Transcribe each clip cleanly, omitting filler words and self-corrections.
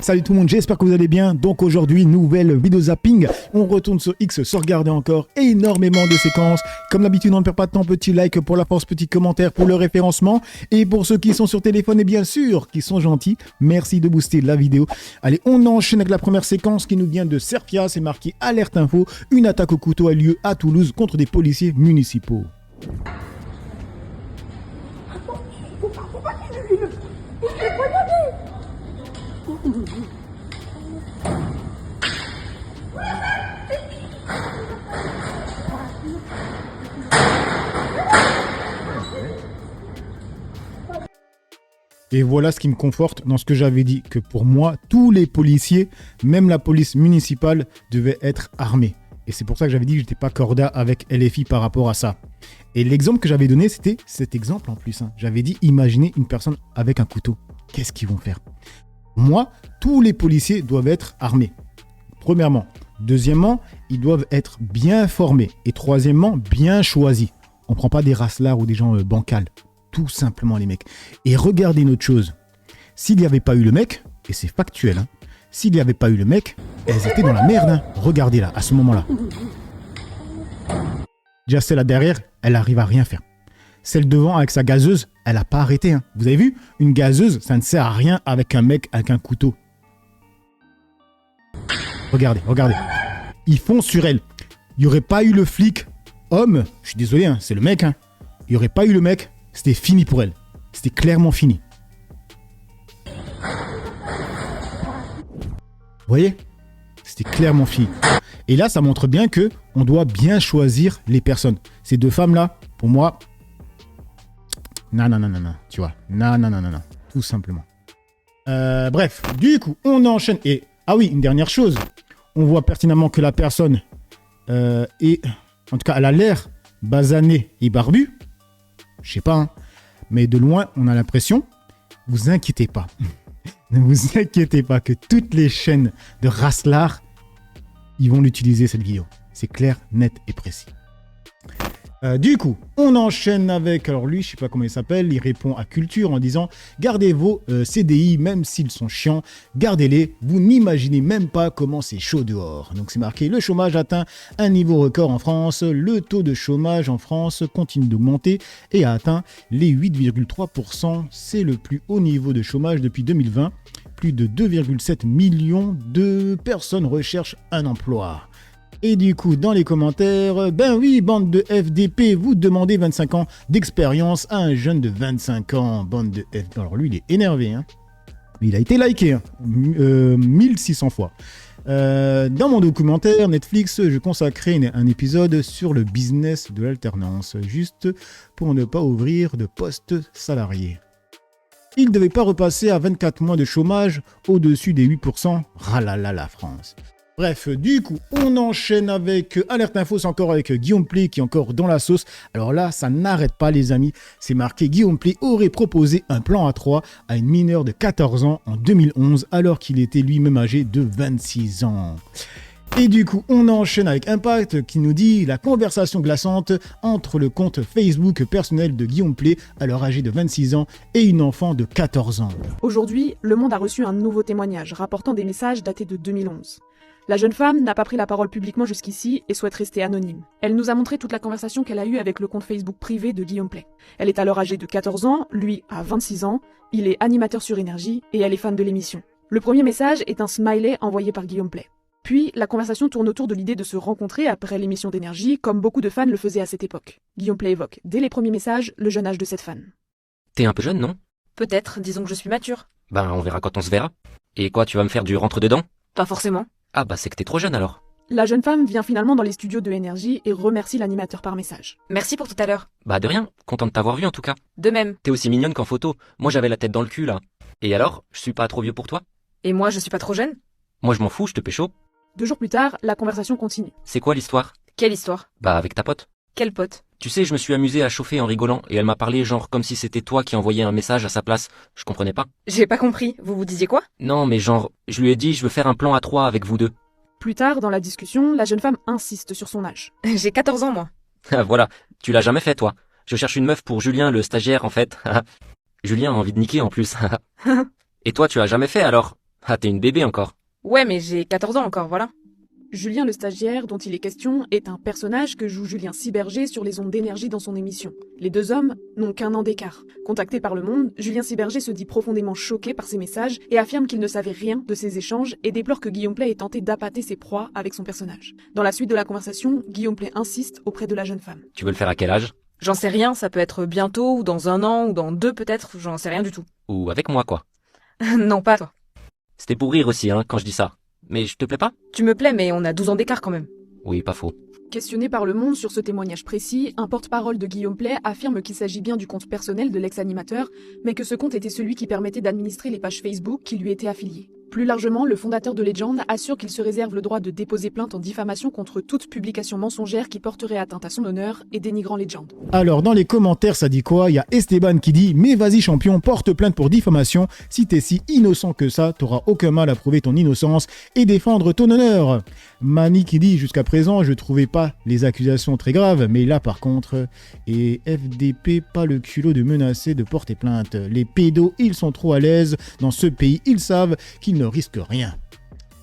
Salut tout le monde, j'espère que vous allez bien. Donc aujourd'hui, nouvelle vidéo zapping. On retourne sur X, se regarder encore énormément de séquences. Comme d'habitude, on ne perd pas de temps, petit like pour la force, petit commentaire pour le référencement. Et pour ceux qui sont sur téléphone et bien sûr, qui sont gentils, merci de booster la vidéo. Allez, on enchaîne avec la première séquence qui nous vient de Serpia. C'est marqué alerte info. Une attaque au couteau a lieu à Toulouse contre des policiers municipaux. Et voilà ce qui me conforte dans ce que j'avais dit, que pour moi, tous les policiers, même la police municipale, devaient être armés. Et c'est pour ça que j'avais dit que je n'étais pas corda avec LFI par rapport à ça. Et l'exemple que j'avais donné, c'était cet exemple en plus. J'avais dit, imaginez une personne avec un couteau. Qu'est-ce qu'ils vont faire? Moi, tous les policiers doivent être armés. Premièrement. Deuxièmement, ils doivent être bien formés. Et troisièmement, bien choisis. On ne prend pas des racelards ou des gens bancals. Tout simplement, les mecs. Et regardez une autre chose. S'il n'y avait pas eu le mec, et c'est factuel, s'il n'y avait pas eu le mec, elles étaient dans la merde. Regardez là, à ce moment-là. Déjà, celle là derrière, elle arrive à rien faire. Celle devant, avec sa gazeuse, elle n'a pas arrêté. Vous avez vu? Une gazeuse, ça ne sert à rien avec un mec avec un couteau. Regardez, regardez. Ils font sur elle. Il n'y aurait pas eu le flic homme. Je suis désolé, c'est le mec. Il n'y aurait pas eu le mec. C'était fini pour elle. C'était clairement fini. Vous voyez? C'était clairement fini. Et là, ça montre bien que on doit bien choisir les personnes. Ces deux femmes-là, pour moi, non. Tu vois, non. Tout simplement. Bref, du coup, on enchaîne. Et, ah oui, une dernière chose. On voit pertinemment que la personne est, en tout cas, elle a l'air basanée et barbue. Je sais pas, mais de loin, on a l'impression, vous inquiétez pas, ne vous inquiétez pas que toutes les chaînes de racelard, ils vont l'utiliser cette vidéo. C'est clair, net et précis. Du coup, on enchaîne avec, alors lui, je sais pas comment il s'appelle, il répond à Culture en disant « Gardez vos CDI, même s'ils sont chiants, gardez-les, vous n'imaginez même pas comment c'est chaud dehors. » Donc c'est marqué « Le chômage atteint un niveau record en France, le taux de chômage en France continue d'augmenter et a atteint les 8,3%. C'est le plus haut niveau de chômage depuis 2020. Plus de 2,7 millions de personnes recherchent un emploi. » Et du coup, dans les commentaires, ben oui, bande de FDP, vous demandez 25 ans d'expérience à un jeune de 25 ans. Bande de FDP. Alors lui, il est énervé. Il a été liké 1600 fois. Dans mon documentaire Netflix, je consacrais un épisode sur le business de l'alternance, juste pour ne pas ouvrir de poste salarié. Il ne devait pas repasser à 24 mois de chômage au-dessus des 8%. Ralala la France. Bref, du coup, on enchaîne avec Alerte Info, c'est encore avec Guillaume Play qui est encore dans la sauce. Alors là, ça n'arrête pas les amis, c'est marqué Guillaume Play aurait proposé un plan A3 à une mineure de 14 ans en 2011 alors qu'il était lui-même âgé de 26 ans. Et du coup, on enchaîne avec Impact qui nous dit la conversation glaçante entre le compte Facebook personnel de Guillaume Play, alors âgé de 26 ans, et une enfant de 14 ans. Aujourd'hui, Le Monde a reçu un nouveau témoignage rapportant des messages datés de 2011. La jeune femme n'a pas pris la parole publiquement jusqu'ici et souhaite rester anonyme. Elle nous a montré toute la conversation qu'elle a eue avec le compte Facebook privé de Guillaume Play. Elle est alors âgée de 14 ans, lui a 26 ans, il est animateur sur Énergie et elle est fan de l'émission. Le premier message est un smiley envoyé par Guillaume Play. Puis, la conversation tourne autour de l'idée de se rencontrer après l'émission d'Énergie, comme beaucoup de fans le faisaient à cette époque. Guillaume Play évoque, dès les premiers messages, le jeune âge de cette fan. T'es un peu jeune, non? Peut-être, disons que je suis mature. Ben, on verra quand on se verra. Et quoi, tu vas me faire du rentre-dedans? Pas forcément. Ah bah c'est que t'es trop jeune alors. La jeune femme vient finalement dans les studios de Énergie et remercie l'animateur par message. Merci pour tout à l'heure. Bah de rien, content de t'avoir vu en tout cas. De même. T'es aussi mignonne qu'en photo, moi j'avais la tête dans le cul là. Et alors, je suis pas trop vieux pour toi? Et moi, je suis pas trop jeune? Moi je m'en fous, je te pécho. 2 jours plus tard, la conversation continue. C'est quoi l'histoire? Quelle histoire? Bah avec ta pote. Quel pote? Tu sais, je me suis amusé à chauffer en rigolant et elle m'a parlé genre comme si c'était toi qui envoyais un message à sa place. Je comprenais pas. J'ai pas compris, vous vous disiez quoi? Non mais genre, je lui ai dit je veux faire un plan à 3 avec vous deux. Plus tard, dans la discussion, la jeune femme insiste sur son âge. J'ai 14 ans, moi. Voilà, tu l'as jamais fait toi. Je cherche une meuf pour Julien, le stagiaire en fait. Julien a envie de niquer en plus. Et toi tu as jamais fait alors? Ah, t'es une bébé encore. Ouais, mais j'ai 14 ans encore, voilà. Julien le stagiaire dont il est question est un personnage que joue Julien Cyberger sur les ondes d'énergie dans son émission. Les deux hommes n'ont qu'un an d'écart. Contacté par Le Monde, Julien Cyberger se dit profondément choqué par ces messages et affirme qu'il ne savait rien de ces échanges et déplore que Guillaume Play ait tenté d'appâter ses proies avec son personnage. Dans la suite de la conversation, Guillaume Play insiste auprès de la jeune femme. Tu veux le faire à quel âge? J'en sais rien, ça peut être bientôt, ou dans 1 an, ou dans 2 peut-être, j'en sais rien du tout. Ou avec moi, quoi. Non, pas toi. C'était pour rire aussi, hein, quand je dis ça. Mais je te plais pas? Tu me plais, mais on a 12 ans d'écart quand même. Oui, pas faux. Questionné par Le Monde sur ce témoignage précis, un porte-parole de Guillaume Play affirme qu'il s'agit bien du compte personnel de l'ex-animateur, mais que ce compte était celui qui permettait d'administrer les pages Facebook qui lui étaient affiliées. Plus largement, le fondateur de Legend assure qu'il se réserve le droit de déposer plainte en diffamation contre toute publication mensongère qui porterait atteinte à son honneur et dénigrant Legend. Alors, dans les commentaires, ça dit quoi? Il y a Esteban qui dit « Mais vas-y champion, porte plainte pour diffamation. Si t'es si innocent que ça, t'auras aucun mal à prouver ton innocence et défendre ton honneur. » Mani qui dit « Jusqu'à présent, je trouvais pas les accusations très graves, mais là par contre... » Et FDP, pas le culot de menacer de porter plainte. Les pédos, ils sont trop à l'aise. Dans ce pays, ils savent qu'ils ne risquent rien.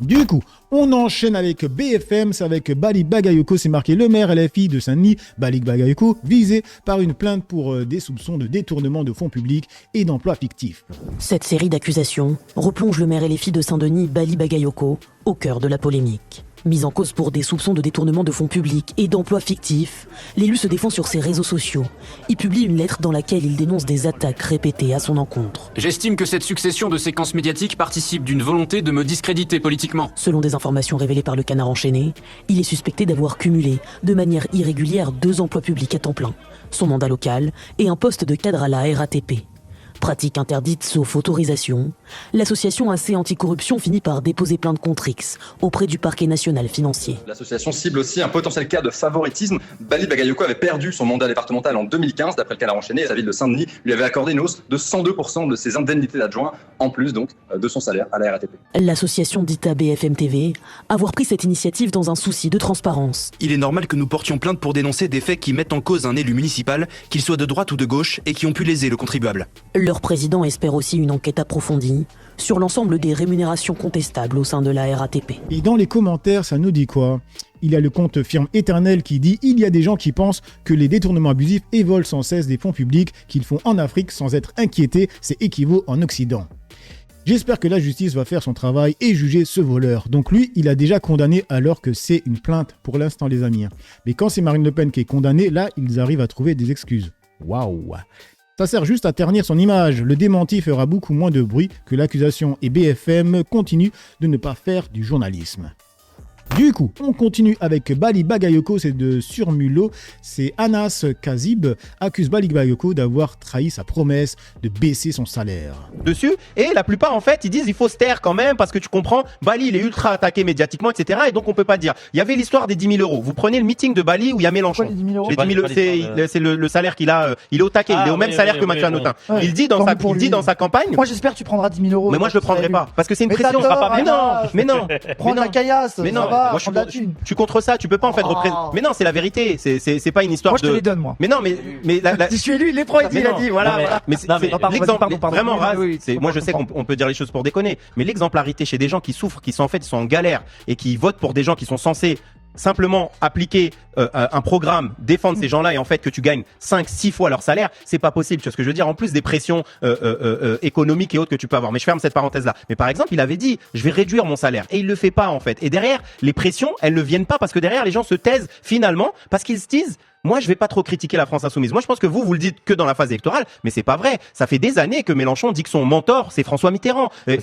Du coup, on enchaîne avec BFM, c'est avec Bali Bagayoko, c'est marqué le maire LFI de Saint-Denis, Bali Bagayoko, visé par une plainte pour des soupçons de détournement de fonds publics et d'emploi fictif. Cette série d'accusations replonge le maire LFI de Saint-Denis, Bali Bagayoko, au cœur de la polémique. Mis en cause pour des soupçons de détournement de fonds publics et d'emploi fictif, l'élu se défend sur ses réseaux sociaux. Il publie une lettre dans laquelle il dénonce des attaques répétées à son encontre. J'estime que cette succession de séquences médiatiques participe d'une volonté de me discréditer politiquement. Selon des informations révélées par le Canard enchaîné, il est suspecté d'avoir cumulé, de manière irrégulière, 2 emplois publics à temps plein, son mandat local et un poste de cadre à la RATP. Pratique interdite sauf autorisation, l'association AC Anticorruption finit par déposer plainte contre X auprès du parquet national financier. L'association cible aussi un potentiel cas de favoritisme. Bali Bagayoko avait perdu son mandat départemental en 2015, d'après le Canard enchaîné, et sa ville de Saint-Denis lui avait accordé une hausse de 102% de ses indemnités d'adjoint, en plus donc de son salaire à la RATP. L'association dit à BFM TV avoir pris cette initiative dans un souci de transparence. Il est normal que nous portions plainte pour dénoncer des faits qui mettent en cause un élu municipal, qu'il soit de droite ou de gauche, et qui ont pu léser le contribuable. Leur président espère aussi une enquête approfondie sur l'ensemble des rémunérations contestables au sein de la RATP. Et dans les commentaires, ça nous dit quoi? Il y a le compte Firme Éternel qui dit « Il y a des gens qui pensent que les détournements abusifs et volent sans cesse des fonds publics qu'ils font en Afrique sans être inquiétés, c'est équivaut en Occident. » J'espère que la justice va faire son travail et juger ce voleur. Donc lui, il a déjà condamné alors que c'est une plainte pour l'instant les amis. Mais quand c'est Marine Le Pen qui est condamnée, là, ils arrivent à trouver des excuses. Waouh! Ça sert juste à ternir son image. Le démenti fera beaucoup moins de bruit que l'accusation et BFM continue de ne pas faire du journalisme. Du coup, on continue avec Bali Bagayoko, c'est de Surmulo. C'est Anas Kazib accuse Bali Bagayoko d'avoir trahi sa promesse de baisser son salaire. Dessus, et la plupart en fait ils disent il faut se taire quand même parce que tu comprends, Bali il est ultra attaqué médiatiquement etc et donc on peut pas dire. Il y avait l'histoire des 10 000 euros, vous prenez le meeting de Bali où il y a Mélenchon. Les 10 000 euros, les 10 000 c'est le salaire qu'il a, il est au taquet, il est au même salaire que Mathieu Hanotin. Ouais. Il dit dans sa campagne. Moi j'espère que tu prendras 10 000 euros. Mais moi je le prendrai pas parce que c'est une Mais pression. d'accord, Mais non. Prends la caillasse. Mais non, ça va, moi je prends de la thune. suis contre ça, tu peux pas en fait représenter. Mais non, c'est la vérité, c'est pas une histoire Moi je te les donne moi. Mais non, mais Si je suis élu, il les prend, il a dit voilà. Mais c'est pardon, l'exemple pardon. vraiment Oui, rase. oui, Moi je sais qu'on peut dire les choses pour déconner, mais l'exemplarité chez des gens qui souffrent, qui sont en fait sont en galère et qui votent pour des gens qui sont censés simplement appliquer un programme, défendre ces gens-là et en fait que tu gagnes 5-6 fois leur salaire, c'est pas possible. Tu vois ce que je veux dire? En plus des pressions économiques et autres que tu peux avoir. Mais je ferme cette parenthèse-là. Mais par exemple, il avait dit, je vais réduire mon salaire. Et il le fait pas en fait. Et derrière, les pressions, elles ne viennent pas parce que derrière, les gens se taisent finalement parce qu'ils se disent, moi, je vais pas trop critiquer la France insoumise. Moi, je pense que vous le dites que dans la phase électorale, mais c'est pas vrai. Ça fait des années que Mélenchon dit que son mentor, c'est François Mitterrand. Et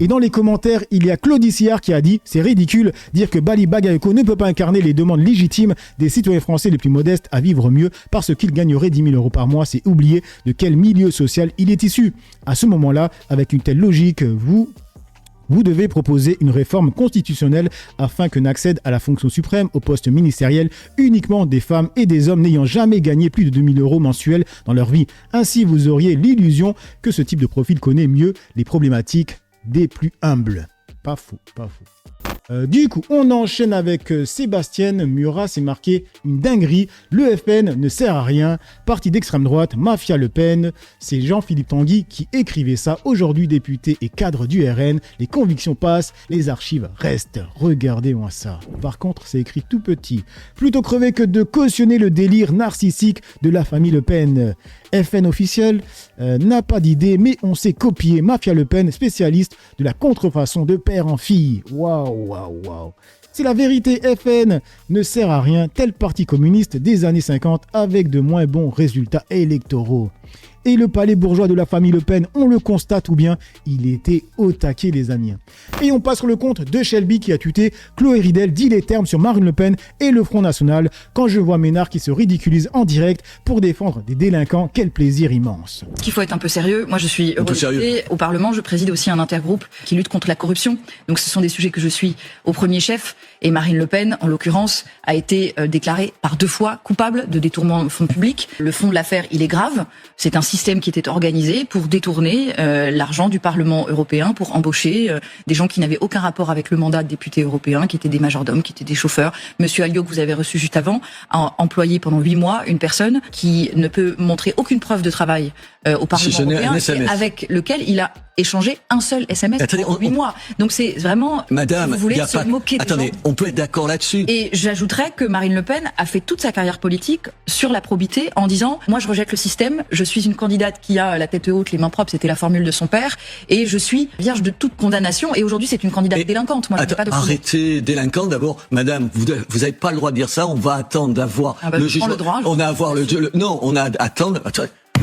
dans les commentaires, il y a Claude Sillard qui a dit « C'est ridicule, dire que Bali Bagayoko ne peut pas incarner les demandes légitimes des citoyens français les plus modestes à vivre mieux parce qu'il gagnerait 10 000 euros par mois, c'est oublier de quel milieu social il est issu. À ce moment-là, avec une telle logique, vous devez proposer une réforme constitutionnelle afin que n'accèdent à la fonction suprême, au poste ministériel, uniquement des femmes et des hommes n'ayant jamais gagné plus de 2 000 euros mensuels dans leur vie. Ainsi, vous auriez l'illusion que ce type de profil connaît mieux les problématiques des plus humbles. Pas faux, pas faux. Du coup, on enchaîne avec Sébastien Murat, c'est marqué une dinguerie. Le FN ne sert à rien. Parti d'extrême droite, Mafia Le Pen. C'est Jean-Philippe Tanguy qui écrivait ça. Aujourd'hui député et cadre du RN. Les convictions passent, les archives restent. Regardez-moi ça. Par contre, c'est écrit tout petit. Plutôt crevé que de cautionner le délire narcissique de la famille Le Pen. FN officiel n'a pas d'idée, mais on sait copier. Mafia Le Pen, spécialiste de la contrefaçon de père en fille. Waouh. C'est la vérité, FN ne sert à rien, tel parti communiste des années 50 avec de moins bons résultats électoraux. Et le palais bourgeois de la famille Le Pen, on le constate ou bien, il était au taquet les amis. Et on passe sur le compte de Shelby qui a tuté. Chloé Ridel dit les termes sur Marine Le Pen et le Front National. Quand je vois Ménard qui se ridiculise en direct pour défendre des délinquants, quel plaisir immense. Qu'il faut être un peu sérieux. Moi je suis eurodéputée au Parlement, je préside aussi un intergroupe qui lutte contre la corruption. Donc ce sont des sujets que je suis au premier chef. Et Marine Le Pen, en l'occurrence, a été déclarée par 2 fois coupable de détournement de fonds publics. Le fond de l'affaire, il est grave. C'est un système qui était organisé pour détourner l'argent du Parlement européen pour embaucher des gens qui n'avaient aucun rapport avec le mandat de député européen, qui étaient des majordomes, qui étaient des chauffeurs. Monsieur Alliot, que vous avez reçu juste avant, a employé pendant 8 mois une personne qui ne peut montrer aucune preuve de travail au Parlement européen, avec lequel il a échangé un seul SMS pendant 8 mois. Donc c'est vraiment, Madame, vous voulez se moquer des gens. On peut être d'accord là-dessus. Et j'ajouterais que Marine Le Pen a fait toute sa carrière politique sur la probité en disant « Moi, je rejette le système, je suis une candidate qui a la tête haute, les mains propres, c'était la formule de son père, et je suis vierge de toute condamnation, et aujourd'hui, c'est une candidate délinquante. Moi, je n'ai pas de arrêtez, délinquante, d'abord. Madame, vous n'avez pas le droit de dire ça, on va attendre d'avoir le jugement. On a à voir non, on a à attendre...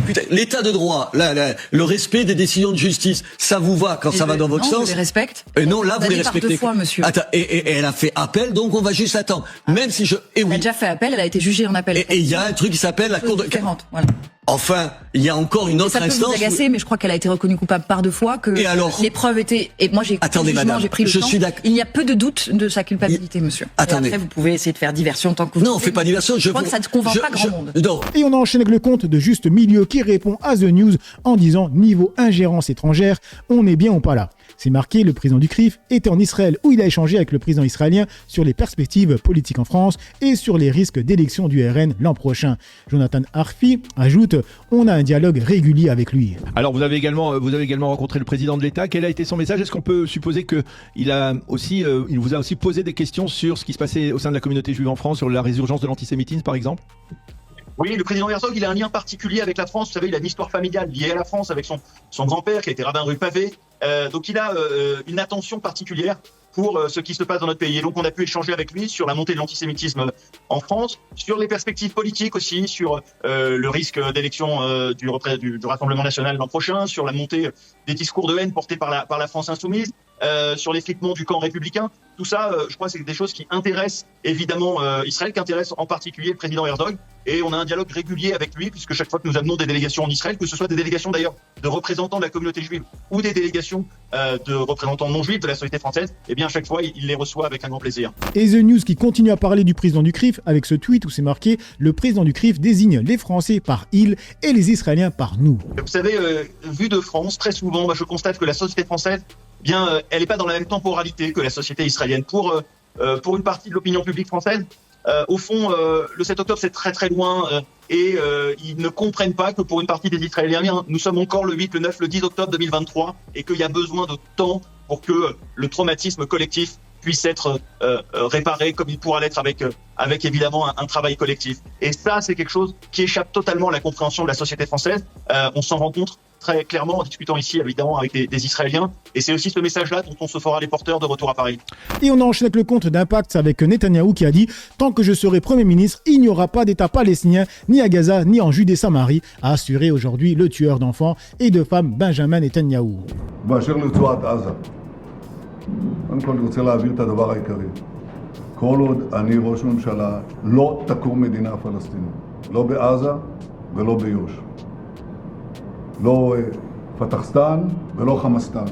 Putain, l'état de droit, le respect des décisions de justice, ça vous va quand ça va dans votre sens? Je les respecte. Et non, là, vous les respectez. 2 fois, monsieur. Attends, et elle a fait appel, donc on va juste attendre. Même si Elle a déjà fait appel, elle a été jugée en appel. Et il y a un truc qui s'appelle la Cour de... Voilà. Enfin, il y a encore une autre instance. Ça peut vous agacer, mais je crois qu'elle a été reconnue coupable par 2 fois, que les preuves étaient... Et moi, j'ai écouté le jugement, j'ai pris le temps. Il y a peu de doute de sa culpabilité, monsieur. Attendez. Et après, vous pouvez essayer de faire diversion tant que vous... Non, on fait pas diversion. Je crois que ça ne convainc pas grand monde. Non. Et on enchaîne avec le compte de Juste Milieu qui répond à The News en disant niveau ingérence étrangère, on est bien ou pas là. C'est marqué, le président du CRIF était en Israël où il a échangé avec le président israélien sur les perspectives politiques en France et sur les risques d'élection du RN l'an prochain. Jonathan Arfi ajoute, on a un dialogue régulier avec lui. Alors vous avez également rencontré le président de l'État. Quel a été son message? Est-ce qu'on peut supposer que il vous a aussi posé des questions sur ce qui se passait au sein de la communauté juive en France, sur la résurgence de l'antisémitisme par exemple? Oui, le président Herzog, il a un lien particulier avec la France. Vous savez, il a une histoire familiale liée à la France avec son grand-père qui a été rabbin rue Pavée. Donc il a une attention particulière pour ce qui se passe dans notre pays. Et donc on a pu échanger avec lui sur la montée de l'antisémitisme en France, sur les perspectives politiques aussi, sur le risque d'élection du Rassemblement national l'an prochain, sur la montée des discours de haine portés par la France insoumise, sur l'effritement du camp républicain. Tout ça, je crois, c'est des choses qui intéressent évidemment Israël, qui intéressent en particulier le président Herzog. Et on a un dialogue régulier avec lui, puisque chaque fois que nous amenons des délégations en Israël, que ce soit des délégations d'ailleurs de représentants de la communauté juive ou des délégations de représentants non juifs de la société française, eh bien à chaque fois, il les reçoit avec un grand plaisir. Et The News qui continue à parler du président du CRIF avec ce tweet où c'est marqué « Le président du CRIF désigne les Français par il et les Israéliens par nous ». Vous savez, vu de France, très souvent, je constate que la société française, elle n'est pas dans la même temporalité que la société israélienne. Pour une partie de l'opinion publique française, au fond, le 7 octobre, c'est très très loin et ils ne comprennent pas que pour une partie des Israéliens, nous sommes encore le 8, le 9, le 10 octobre 2023 et qu'il y a besoin de temps pour que le traumatisme collectif puisse être réparé comme il pourra l'être avec évidemment un travail collectif. Et ça, c'est quelque chose qui échappe totalement à la compréhension de la société française. On s'en rend compte très clairement en discutant ici évidemment avec des Israéliens. Et c'est aussi ce message-là dont on se fera les porteurs de retour à Paris. Et on enchaîne avec le compte d'Impact avec Netanyahou qui a dit « Tant que je serai Premier ministre, il n'y aura pas d'État palestinien, ni à Gaza, ni en Judée-Samarie », a assuré aujourd'hui le tueur d'enfants et de femmes Benjamin Netanyahou. קודם כל אני רוצה להבהיר את הדבר העיקרי. כל עוד אני ראש ממשלה, לא תקום מדינה פלסטינית. לא בעזה ולא ביו"ש. לא פתחסטן ולא חמאסטן.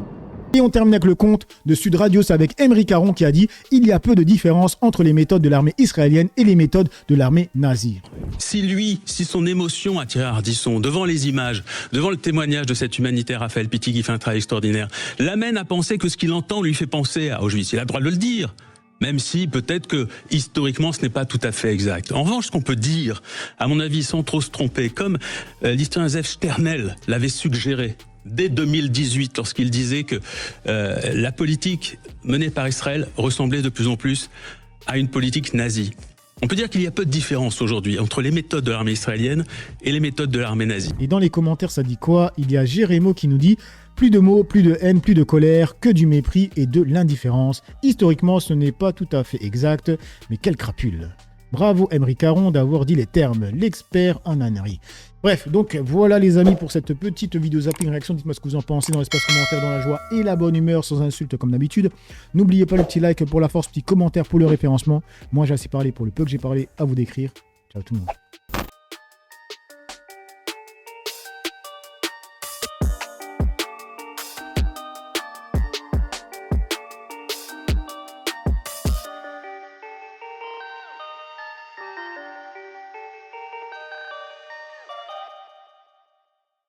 Et on termine avec le compte de Sud Radio, c'est avec Emery Caron qui a dit « Il y a peu de différence entre les méthodes de l'armée israélienne et les méthodes de l'armée nazie. » Si son émotion a tiré Ardisson devant les images, devant le témoignage de cet humanitaire Raphaël Pitti qui fait un travail extraordinaire, l'amène à penser que ce qu'il entend lui fait penser à Auschwitz, il a le droit de le dire. Même si peut-être que historiquement ce n'est pas tout à fait exact. En revanche, ce qu'on peut dire, à mon avis, sans trop se tromper, comme l'historien Zef Sternel l'avait suggéré dès 2018, lorsqu'il disait que la politique menée par Israël ressemblait de plus en plus à une politique nazie. On peut dire qu'il y a peu de différence aujourd'hui entre les méthodes de l'armée israélienne et les méthodes de l'armée nazie. Et dans les commentaires, ça dit quoi? Il y a Jérémo qui nous dit « Plus de mots, plus de haine, plus de colère, que du mépris et de l'indifférence. Historiquement, ce n'est pas tout à fait exact, mais quelle crapule. » Bravo Emery Caron d'avoir dit les termes, l'expert en ânerie. Bref, donc voilà les amis pour cette petite vidéo zapping réaction. Dites-moi ce que vous en pensez dans l'espace commentaire, dans la joie et la bonne humeur, sans insultes comme d'habitude. N'oubliez pas le petit like pour la force, petit commentaire pour le référencement. Moi j'ai assez parlé pour le peu que j'ai parlé, à vous d'écrire. Ciao tout le monde.